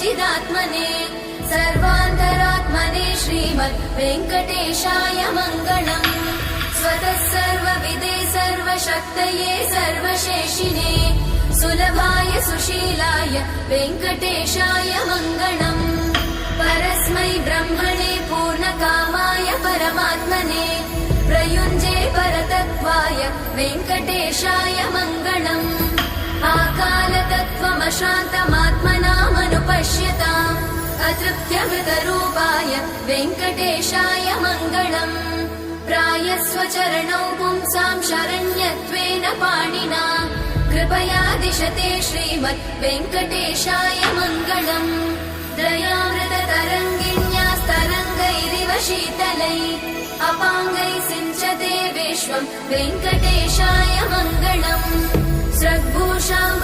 चिदात्मने सर्वान्तरात्मने श्रीमद् वेङ्कटेशाय मङ्गलम्। स्वतः सर्वविदे सर्वशक्तये सर्वशेषिने सुलभाय सुशीलाय वेङ्कटेशाय मङ्गलम्। परस्मै ब्रह्मणे पूर्णकामाय परमात्मने प्रयुञ्जे परतत्त्वाय वेङ्कटेशाय मङ्गलम्। आकालतत्त्वमशान्तमात्मनामनुपश्यताम् अतृप्त्यमृतरूपाय वेङ्कटेशाय मङ्गलम्। प्रायस्वचरणौ पुंसां शरण्यत्वेन पाणिना कृपया दिशते श्रीमद् वेङ्कटेशाय मङ्गलम्। दयामृततरङ्गिण्यास्तरङ्गैरिव शीतलैः अपाङ्गैः सिञ्चते विश्वम् वेङ्कटेशाय मङ्गलम्। स्रग्भूषाम्